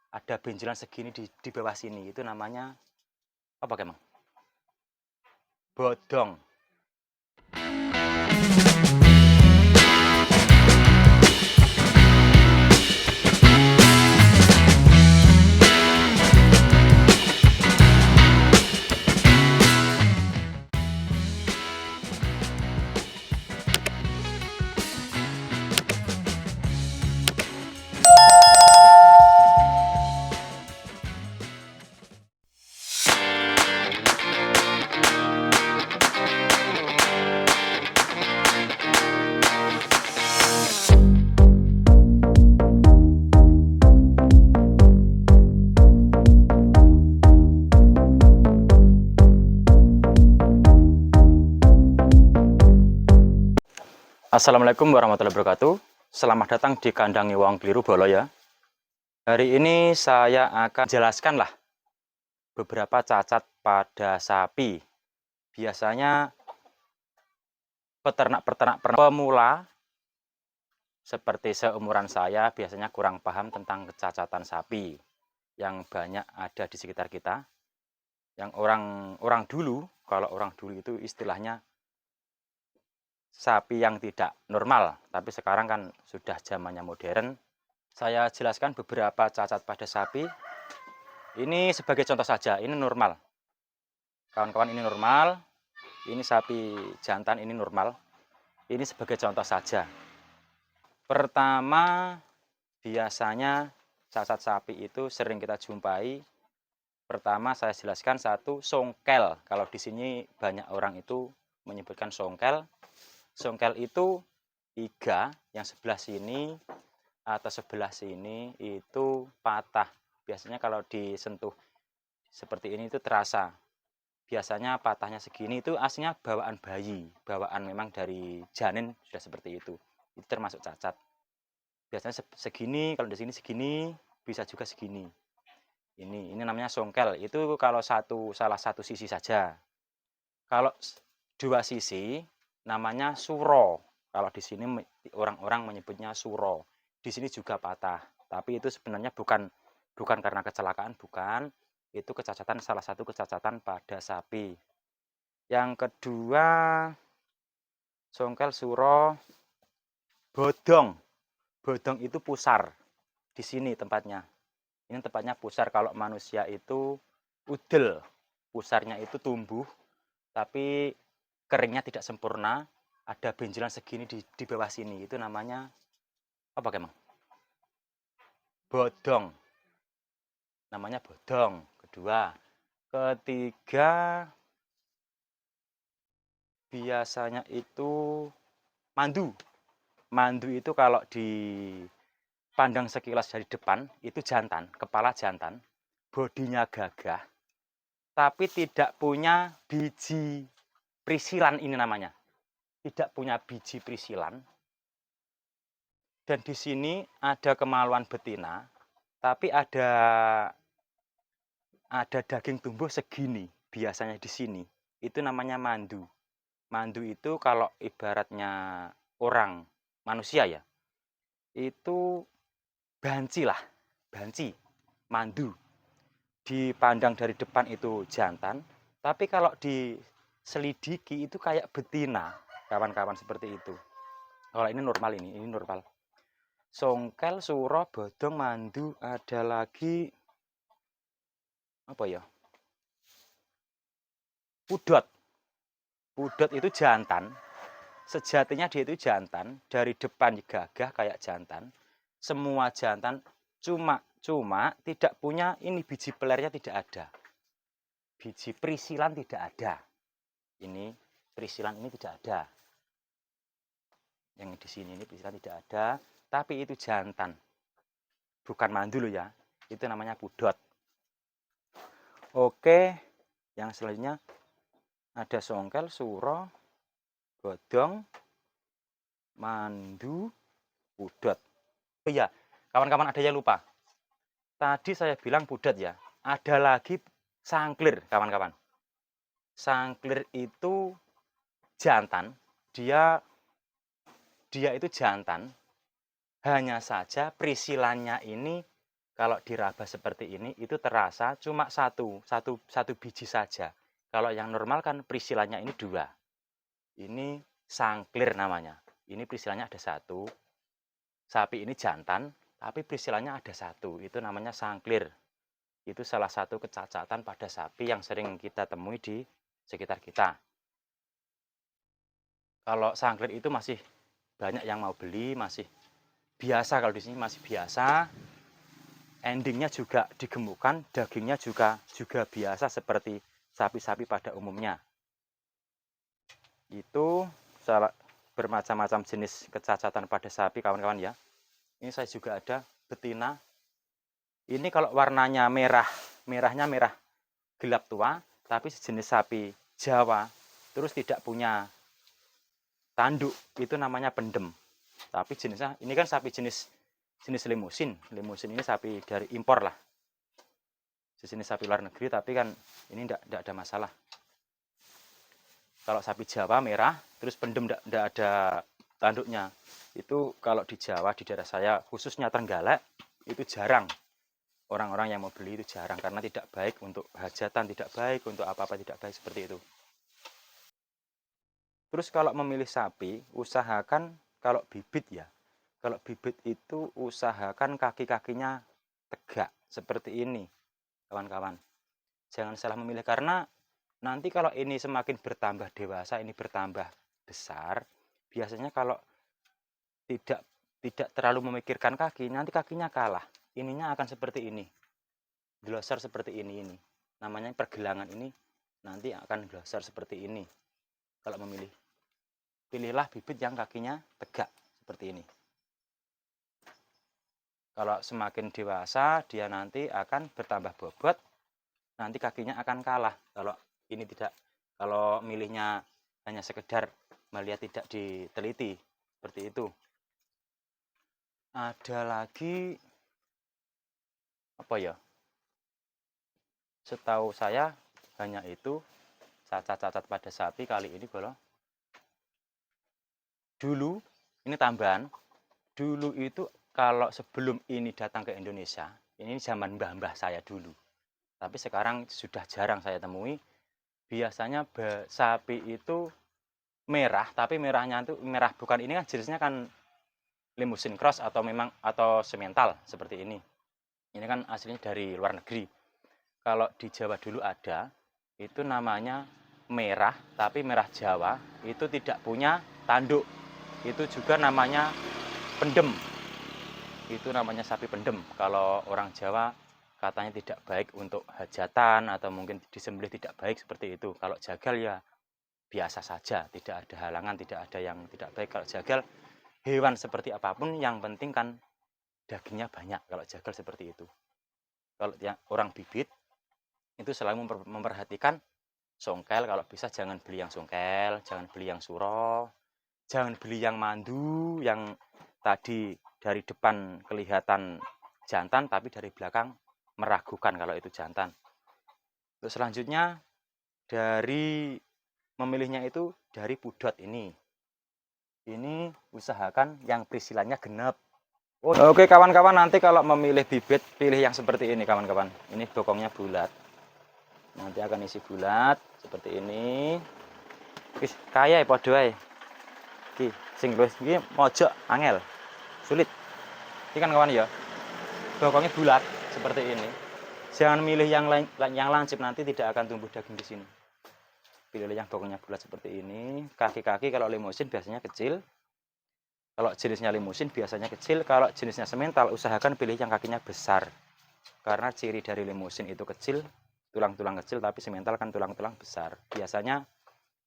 ada benjolan segini di bawah sini, itu namanya apa kemang? Bodong. Assalamualaikum warahmatullahi wabarakatuh. Selamat datang di kandang Wong Kliru Bolo ya. Hari ini saya akan jelaskanlah beberapa cacat pada sapi. Biasanya peternak-peternak pemula seperti seumuran saya biasanya kurang paham tentang kecacatan sapi yang banyak ada di sekitar kita. Yang orang dulu, kalau orang dulu itu istilahnya sapi yang tidak normal, tapi sekarang kan sudah zamannya modern. Saya jelaskan beberapa cacat pada sapi. Ini sebagai contoh saja, ini normal. Kawan-kawan, ini normal. Ini sapi jantan, ini normal. Ini sebagai contoh saja. Pertama, biasanya cacat sapi itu sering kita jumpai. Pertama saya jelaskan satu, songkel. Kalau di sini banyak orang itu menyebutkan songkel. Songkel itu 3, yang sebelah sini atau sebelah sini itu patah. Biasanya kalau disentuh seperti ini itu terasa. Biasanya patahnya segini itu aslinya bawaan bayi, bawaan memang dari janin sudah seperti itu. Itu termasuk cacat. Biasanya segini, kalau di sini segini, bisa juga segini. Ini namanya songkel. Itu kalau salah satu sisi saja. Kalau dua sisi namanya suro. Kalau di sini orang-orang menyebutnya suro. Di sini juga patah. Tapi itu sebenarnya bukan karena kecelakaan, bukan. Itu kecacatan, salah satu kecacatan pada sapi. Yang kedua, songkel, suro, bodong. Bodong itu pusar. Di sini tempatnya. Ini tempatnya pusar. Kalau manusia itu udel. Pusarnya itu tumbuh, tapi keringnya tidak sempurna, ada benjolan segini di bawah sini, itu namanya apa kemang? Bodong. Namanya bodong. Kedua. Ketiga, biasanya itu mandu. Mandu itu kalau dipandang sekilas dari depan, itu jantan, kepala jantan, bodinya gagah, tapi tidak punya biji prisilan, ini namanya. Tidak punya biji prisilan. Dan di sini ada kemaluan betina, tapi ada daging tumbuh segini, biasanya di sini. Itu namanya mandu. Mandu itu kalau ibaratnya orang manusia ya, itu banci lah, banci, mandu. Dipandang dari depan itu jantan, tapi kalau diselidiki itu kayak betina, kawan-kawan, seperti itu. Kalau ini normal, ini normal. Songkel, suro, bodong, mandu, ada lagi apa ya? Pudot. Pudot itu jantan. Sejatinya dia itu jantan, dari depan gagah kayak jantan. Semua jantan, cuma tidak punya ini, biji pelernya tidak ada. Biji prisilan tidak ada. Ini prisilan ini tidak ada. Yang di sini ini prisilan tidak ada, tapi itu jantan. Bukan mandu loh ya. Itu namanya pudot. Oke, yang selanjutnya ada songkel, suro, bodong, mandu, pudot. Oh iya, kawan-kawan, ada yang lupa. Tadi saya bilang pudot ya. Ada lagi sangklir, kawan-kawan. Sangklir itu jantan. Dia itu jantan. Hanya saja prisilannya ini kalau diraba seperti ini itu terasa cuma satu biji saja. Kalau yang normal kan perisilanya ini 2. Ini sangklir namanya. Ini perisilanya ada 1. Sapi ini jantan, tapi perisilanya ada 1. Itu namanya sangklir. Itu salah satu kecacatan pada sapi yang sering kita temui di sekitar kita. Kalau sangklir itu masih banyak yang mau beli, masih biasa, kalau di sini masih biasa. Endingnya juga digemukkan, dagingnya juga biasa seperti sapi-sapi pada umumnya. Itu bermacam-macam jenis kecacatan pada sapi, kawan-kawan ya. Ini saya juga ada betina. Ini kalau warnanya merah, merahnya merah gelap tua, tapi sejenis sapi Jawa, terus tidak punya tanduk, itu namanya pendem. Tapi jenisnya, ini kan sapi jenis limusin. Limusin ini sapi dari impor lah. Sejenis sapi luar negeri, tapi kan ini tidak ada masalah. Kalau sapi Jawa merah, terus pendem tidak ada tanduknya. Itu kalau di Jawa, di daerah saya, khususnya Trenggalek, itu jarang. Orang-orang yang mau beli itu jarang, karena tidak baik untuk hajatan, tidak baik untuk apa-apa, tidak baik seperti itu. Terus kalau memilih sapi, usahakan kalau bibit ya. Kalau bibit itu usahakan kaki-kakinya tegak, seperti ini, kawan-kawan. Jangan salah memilih, karena nanti kalau ini semakin bertambah dewasa, ini bertambah besar, biasanya kalau tidak terlalu memikirkan kaki, nanti kakinya kalah. Ininya akan seperti ini, glosor seperti ini. Namanya pergelangan ini nanti akan glosor seperti ini. Kalau memilih, pilihlah bibit yang kakinya tegak seperti ini. Kalau semakin dewasa, dia nanti akan bertambah bobot, nanti kakinya akan kalah. Kalau ini tidak, kalau milihnya hanya sekedar melihat, tidak diteliti, seperti itu. Ada lagi apa ya? Setahu saya hanya itu cacat-cacat pada sapi kali ini. Kalau dulu, ini tambahan, dulu itu kalau sebelum ini datang ke Indonesia, ini zaman mbah-mbah saya dulu, tapi sekarang sudah jarang saya temui. Biasanya sapi itu merah, tapi merahnya itu merah, bukan ini kan jenisnya kan limusin cross atau semental seperti ini. Ini kan aslinya dari luar negeri. Kalau di Jawa dulu ada, itu namanya merah, tapi merah Jawa, itu tidak punya tanduk. Itu juga namanya pendem. Itu namanya sapi pendem. Kalau orang Jawa katanya tidak baik untuk hajatan, atau mungkin disembelih tidak baik seperti itu. Kalau jagal ya biasa saja, tidak ada halangan, tidak ada yang tidak baik. Kalau jagal, hewan seperti apapun yang penting kan dagingnya banyak. Kalau jagal seperti itu. Kalau orang bibit itu selalu memperhatikan songkel. Kalau bisa jangan beli yang songkel, jangan beli yang suro, jangan beli yang mandu, yang tadi dari depan kelihatan jantan tapi dari belakang meragukan kalau itu jantan. Terus selanjutnya dari memilihnya itu dari pudot ini. Ini usahakan yang perisilanya genap. Oke kawan-kawan, nanti kalau memilih bibit, pilih yang seperti ini kawan-kawan. Ini bokongnya bulat. Nanti akan isi bulat seperti ini. Wis kaya padha ae. Iki sing luwih iki mojok angel. Sulit. Ini kan kawan ya. Bokongnya bulat seperti ini. Jangan milih yang lancip, nanti tidak akan tumbuh daging di sini. Pilih yang bokongnya bulat seperti ini. Kaki-kaki kalau limusin biasanya kecil. Kalau jenisnya limusin biasanya kecil. Kalau jenisnya semental, usahakan pilih yang kakinya besar. Karena ciri dari limusin itu kecil, tulang-tulang kecil, tapi semental kan tulang-tulang besar. Biasanya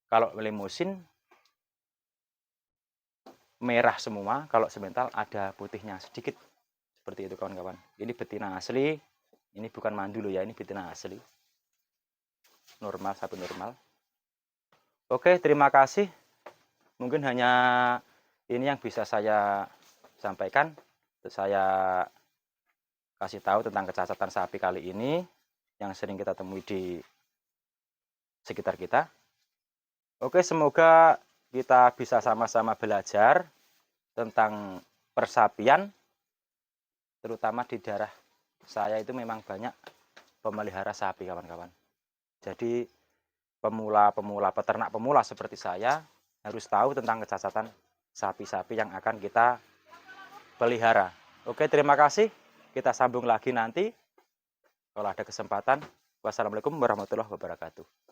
kalau limusin merah semua, kalau semental ada putihnya sedikit. Seperti itu kawan-kawan. Ini betina asli, ini bukan mandu loh ya, ini betina asli. Normal, sapi normal. Oke, terima kasih. Mungkin hanya ini yang bisa saya sampaikan. Saya kasih tahu tentang kecacatan sapi kali ini yang sering kita temui di sekitar kita. Oke, semoga kita bisa sama-sama belajar tentang persapian, terutama di daerah saya itu memang banyak pemelihara sapi, kawan-kawan. Jadi pemula-pemula, peternak pemula seperti saya harus tahu tentang kecacatan sapi-sapi yang akan kita pelihara. Oke, terima kasih. Kita sambung lagi nanti kalau ada kesempatan. Wassalamualaikum warahmatullahi wabarakatuh.